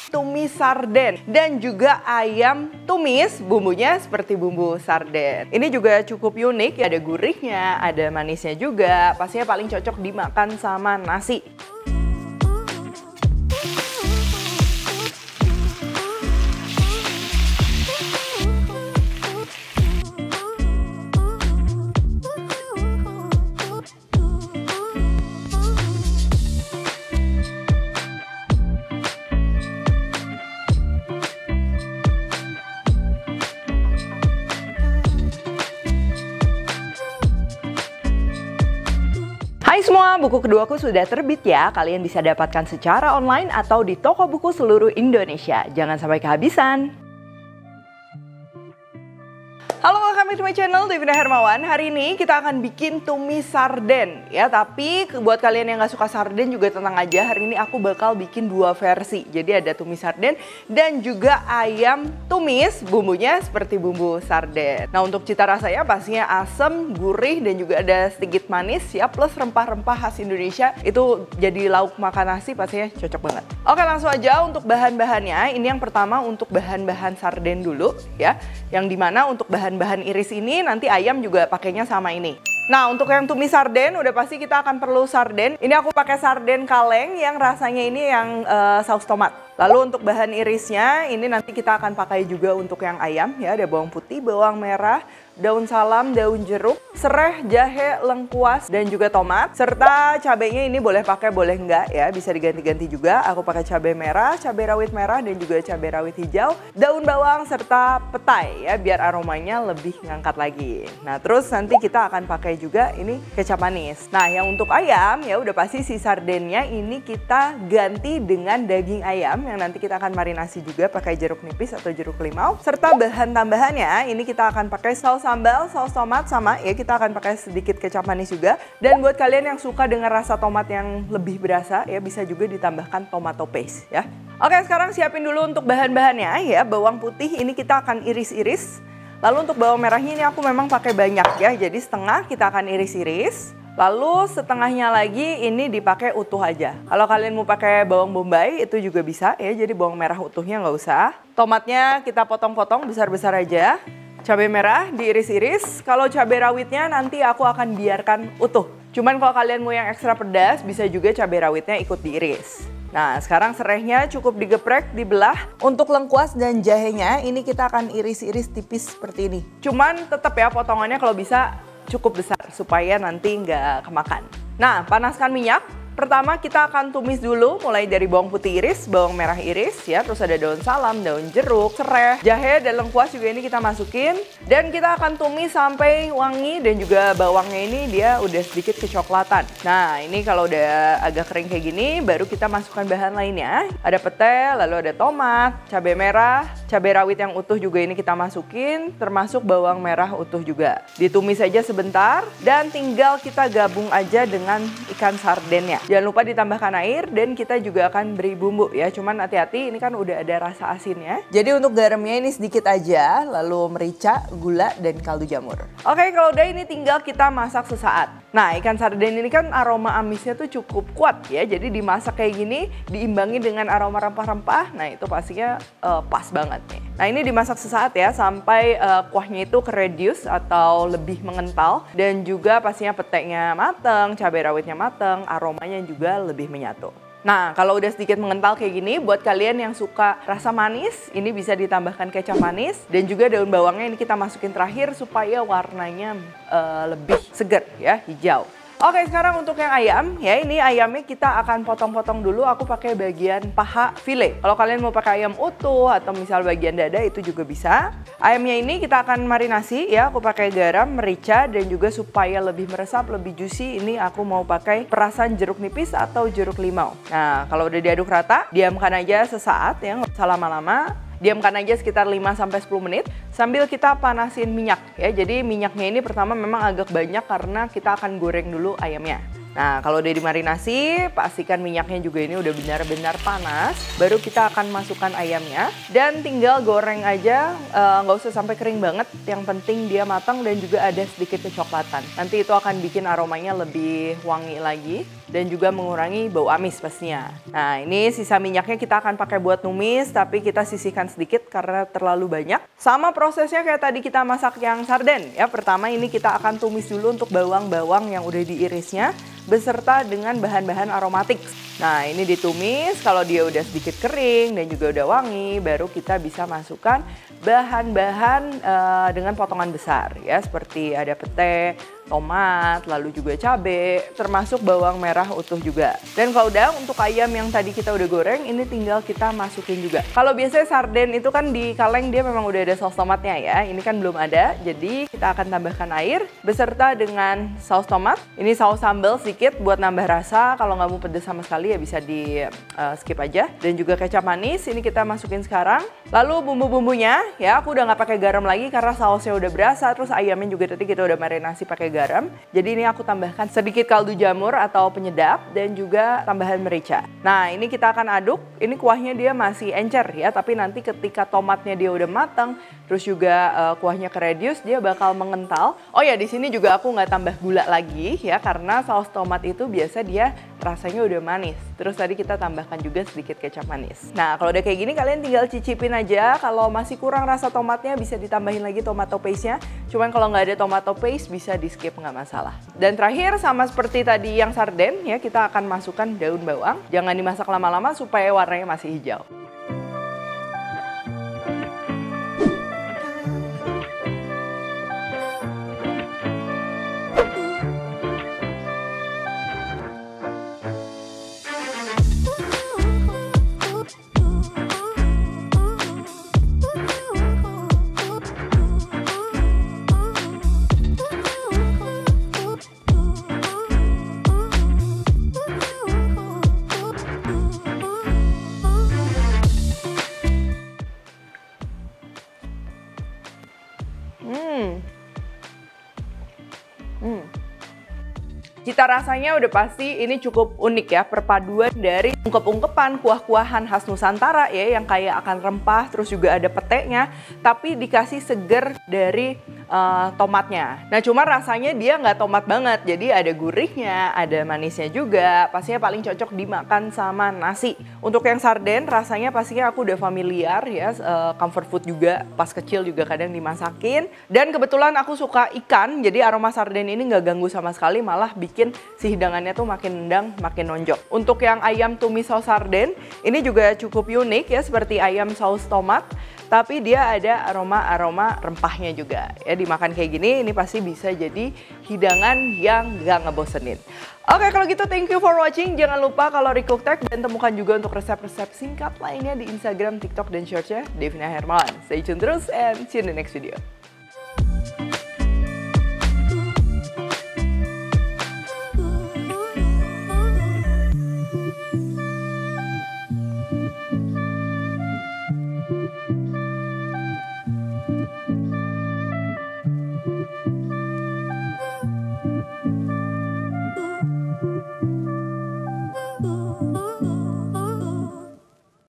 Tumis sarden dan juga ayam tumis, bumbunya seperti bumbu sarden. Ini juga cukup unik, ada gurihnya, ada manisnya juga. Pastinya paling cocok dimakan sama nasi. Hai semua, buku keduaku sudah terbit ya. Kalian bisa dapatkan secara online atau di toko buku seluruh Indonesia. Jangan sampai kehabisan. Halo, welcome to my channel, Devina Hermawan. Hari ini kita akan bikin tumis sarden ya. Tapi buat kalian yang gak suka sarden juga tenang aja. Hari ini aku bakal bikin dua versi. Jadi ada tumis sarden dan juga ayam tumis, bumbunya seperti bumbu sarden. Nah, untuk cita rasanya pastinya asam, gurih, dan juga ada sedikit manis ya. Plus rempah-rempah khas Indonesia. Itu jadi lauk makan nasi pastinya cocok banget. Oke, langsung aja untuk bahan-bahannya. Ini yang pertama untuk bahan-bahan sarden dulu ya. Yang dimana untuk bahan-bahan iris ini nanti ayam juga pakainya sama ini. Nah, untuk yang tumis sarden udah pasti kita akan perlu sarden. Ini aku pakai sarden kaleng yang rasanya ini yang saus tomat. Lalu untuk bahan irisnya ini nanti kita akan pakai juga untuk yang ayam ya. Ada bawang putih, bawang merah, daun salam, daun jeruk, serai, jahe, lengkuas, dan juga tomat. Serta cabenya ini boleh pakai, boleh enggak ya. Bisa diganti-ganti juga. Aku pakai cabai merah, cabai rawit merah, dan juga cabai rawit hijau, daun bawang, serta petai ya. Biar aromanya lebih ngangkat lagi. Nah, terus nanti kita akan pakai juga ini kecap manis. Nah, yang untuk ayam ya udah pasti si sardennya ini kita ganti dengan daging ayam yang nanti kita akan marinasi juga pakai jeruk nipis atau jeruk limau. Serta bahan tambahannya ini kita akan pakai saus sambal, saus tomat, sama ya kita akan pakai sedikit kecap manis juga. Dan buat kalian yang suka dengan rasa tomat yang lebih berasa ya bisa juga ditambahkan tomato paste ya. Oke, sekarang siapin dulu untuk bahan-bahannya ya. Bawang putih ini kita akan iris-iris. Lalu untuk bawang merahnya ini aku memang pakai banyak ya. Jadi setengah kita akan iris-iris. Lalu setengahnya lagi ini dipakai utuh aja. Kalau kalian mau pakai bawang bombay itu juga bisa ya. Jadi bawang merah utuhnya nggak usah. Tomatnya kita potong-potong besar-besar aja. Cabai merah diiris-iris. Kalau cabai rawitnya nanti aku akan biarkan utuh. Cuman kalau kalian mau yang ekstra pedas bisa juga cabai rawitnya ikut diiris. Nah, sekarang serainya cukup digeprek, dibelah. Untuk lengkuas dan jahenya ini kita akan iris-iris tipis seperti ini. Cuman tetap ya potongannya kalau bisa cukup besar supaya nanti nggak kemakan. Nah, panaskan minyak. Pertama kita akan tumis dulu mulai dari bawang putih iris, bawang merah iris ya, terus ada daun salam, daun jeruk, serai, jahe, dan lengkuas juga ini kita masukin. Dan kita akan tumis sampai wangi dan juga bawangnya ini dia udah sedikit kecoklatan. Nah, ini kalau udah agak kering kayak gini baru kita masukkan bahan lainnya. Ada pete, lalu ada tomat, cabai merah, cabai rawit yang utuh juga ini kita masukin, termasuk bawang merah utuh juga. Ditumis aja sebentar dan tinggal kita gabung aja dengan ikan sardennya. Jangan lupa ditambahkan air dan kita juga akan beri bumbu ya. Cuman hati-hati ini kan udah ada rasa asinnya. Jadi untuk garamnya ini sedikit aja, lalu merica, gula, dan kaldu jamur. Oke, kalau udah ini tinggal kita masak sesaat. Nah, ikan sarden ini kan aroma amisnya tuh cukup kuat ya. Jadi dimasak kayak gini diimbangi dengan aroma rempah-rempah. Nah, itu pastinya pas banget nih. Nah, ini dimasak sesaat ya sampai kuahnya itu keredius atau lebih mengental. Dan juga pastinya petenya mateng, cabai rawitnya mateng, aromanya juga lebih menyatu. Nah, kalau udah sedikit mengental kayak gini, buat kalian yang suka rasa manis, ini bisa ditambahkan kecap manis. Dan juga daun bawangnya ini kita masukin terakhir supaya warnanya lebih segar ya, hijau. Oke, sekarang untuk yang ayam ya, ini ayamnya kita akan potong-potong dulu. Aku pakai bagian paha file. Kalau kalian mau pakai ayam utuh atau misal bagian dada itu juga bisa. Ayamnya ini kita akan marinasi ya. Aku pakai garam, merica, dan juga supaya lebih meresap, lebih juicy, ini aku mau pakai perasan jeruk nipis atau jeruk limau. Nah, kalau udah diaduk rata, diamkan aja sesaat ya, nggak usah lama-lama. Diamkan aja sekitar 5-10 menit sambil kita panasin minyak ya. Jadi minyaknya ini pertama memang agak banyak karena kita akan goreng dulu ayamnya. Nah, kalau udah dimarinasi, pastikan minyaknya juga ini udah benar-benar panas. Baru kita akan masukkan ayamnya dan tinggal goreng aja, nggak usah sampai kering banget. Yang penting dia matang dan juga ada sedikit kecoklatan. Nanti itu akan bikin aromanya lebih wangi lagi. dan juga mengurangi bau amis pastinya. Nah, ini sisa minyaknya kita akan pakai buat numis, tapi kita sisihkan sedikit karena terlalu banyak. Sama prosesnya kayak tadi kita masak yang sarden ya. Pertama ini kita akan tumis dulu untuk bawang-bawang yang udah diirisnya beserta dengan bahan-bahan aromatik. Nah, ini ditumis, kalau dia udah sedikit kering dan juga udah wangi, baru kita bisa masukkan bahan-bahan dengan potongan besar ya, seperti ada pete, tomat, lalu juga cabai, termasuk bawang merah utuh juga. Dan kalau udah untuk ayam yang tadi kita udah goreng, ini tinggal kita masukin juga. Kalau biasanya sarden itu kan di kaleng dia memang udah ada saus tomatnya ya, ini kan belum ada, jadi kita akan tambahkan air beserta dengan saus tomat. Ini saus sambal sedikit buat nambah rasa, kalau nggak mau pedes sama sekali ya bisa di skip aja. Dan juga kecap manis, ini kita masukin sekarang. Lalu bumbu-bumbunya ya, aku udah nggak pakai garam lagi karena sausnya udah berasa, terus ayamnya juga tadi kita udah marinasi pakai garam. Jadi ini aku tambahkan sedikit kaldu jamur atau penyedap dan juga tambahan merica. Nah, ini kita akan aduk. Ini kuahnya dia masih encer ya, tapi nanti ketika tomatnya dia udah matang, terus juga kuahnya keredius, dia bakal mengental. Oh ya, di sini juga aku nggak tambah gula lagi ya, karena saus tomat itu biasa dia rasanya udah manis. Terus tadi kita tambahkan juga sedikit kecap manis. Nah, kalau udah kayak gini kalian tinggal cicipin aja. Kalau masih kurang rasa tomatnya bisa ditambahin lagi tomato paste-nya. Cuman kalau nggak ada tomato paste bisa di skip, nggak masalah. Dan terakhir sama seperti tadi yang sarden ya, kita akan masukkan daun bawang. Jangan dimasak lama-lama supaya warnanya masih hijau. Cita rasanya udah pasti ini cukup unik ya, perpaduan dari ungkep-ungkepan kuah-kuahan khas Nusantara ya, yang kayak akan rempah, terus juga ada petenya, tapi dikasih seger dari tomatnya. Nah, cuma rasanya dia nggak tomat banget, jadi ada gurihnya, ada manisnya juga, pastinya paling cocok dimakan sama nasi. Untuk yang sarden rasanya pastinya aku udah familiar ya, comfort food juga, pas kecil juga kadang dimasakin. Dan kebetulan aku suka ikan, jadi aroma sarden ini nggak ganggu sama sekali, malah bikin si hidangannya tuh makin nendang, makin nonjok. Untuk yang ayam tumis saus sarden, ini juga cukup unik ya, seperti ayam saus tomat, tapi dia ada aroma-aroma rempahnya juga. Ya, dimakan kayak gini, ini pasti bisa jadi hidangan yang gak ngebosenin. Oke, kalau gitu thank you for watching. Jangan lupa kalau Recook Tech dan temukan juga untuk resep-resep singkat lainnya di Instagram, TikTok, dan Shorts-nya Devina Hermawan. Stay tune terus and see you in the next video.